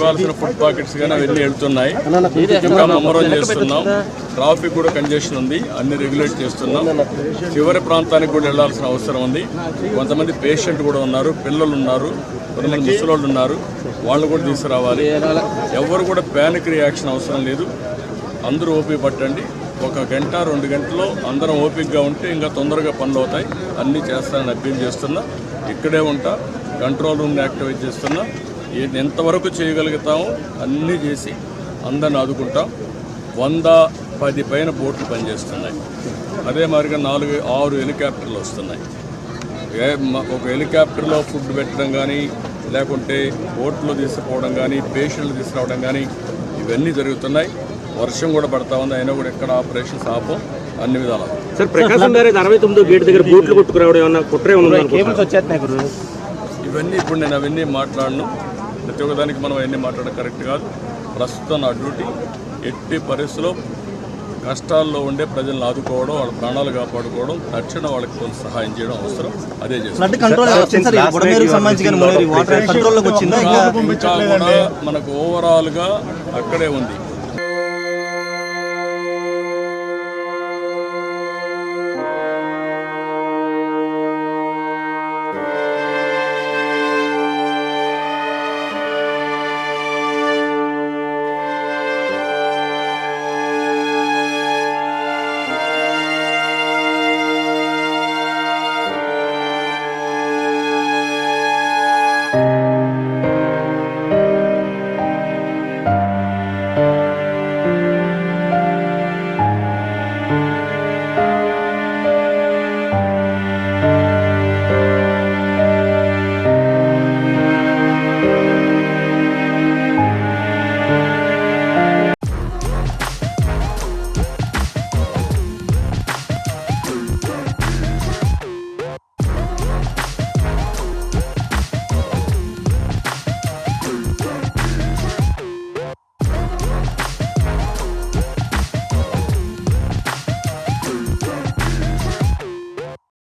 ఇవ్వాల్సిన food pockets కానీ అవన్నీ వెళ్తున్నాయి. ఇంకా ముమ్మరం చేస్తున్నాం. ట్రాఫిక్ కూడా కంజెషన్ ఉంది, అన్ని రెగ్యులేట్ చేస్తున్నాం. చివరి ప్రాంతానికి కూడా వెళ్లాల్సిన అవసరం ఉంది. కొంతమంది పేషెంట్ కూడా ఉన్నారు, పిల్లలు ఉన్నారు, కొంతమంది ముసలోళ్ళు ఉన్నారు, వాళ్ళు కూడా తీసుకురావాలి. ఎవరు కూడా ప్యానిక్ రియాక్షన్ అవసరం లేదు. అందరూ ఓపిక పట్టండి. 1 గంట 2 గంటల్లో అందరం ఓపికగా ఉంటే ఇంకా తొందరగా పనులు అవుతాయి. అన్నీ చేస్తానని అప్పీల్ చేస్తున్నా. ఇక్కడే ఉంటా, కంట్రోల్ రూమ్ని యాక్టివేట్ చేస్తున్నా. ఎంతవరకు చేయగలుగుతామో అన్నీ చేసి అందరిని ఆదుకుంటాం. 110 పైన బోట్లు పనిచేస్తున్నాయి. అదే మాదిరిగా 4-6 హెలికాప్టర్లు వస్తున్నాయి. ఒక హెలికాప్టర్లో ఫుడ్ పెట్టడం కానీ, లేకుంటే బోట్లో తీసుకుపోవడం కానీ, పేషెంట్లు తీసుకురావడం కానీ ఇవన్నీ జరుగుతున్నాయి. వర్షం కూడా పడతా ఉంది, అయినా కూడా ఎక్కడ ఆపరేషన్స్ ఆపం, అన్ని విధాలు. సార్, ప్రకాశం బ్యారేజ్ 69 గేట్ దగ్గర బోట్లు కొట్టుకురావడం ఏమన్నా కుట్రే వచ్చేస్తున్నాయి. ఇవన్నీ ఇప్పుడు నేను అవన్నీ మాట్లాడను. ప్రతి ఒక్కదానికి మనం అవన్నీ మాట్లాడడం కరెక్ట్ కాదు. ప్రస్తుతం నా డ్యూటీ ఎట్టి పరిస్థితుల్లో కష్టాల్లో ఉండే ప్రజలను ఆదుకోవడం, వాళ్ళ ప్రాణాలు కాపాడుకోవడం, తక్షణ వాళ్ళకి కొంత సహాయం చేయడం అవసరం. అదే చేస్తాం. ఇంకా కూడా మనకు ఓవరాల్గా అక్కడే ఉంది.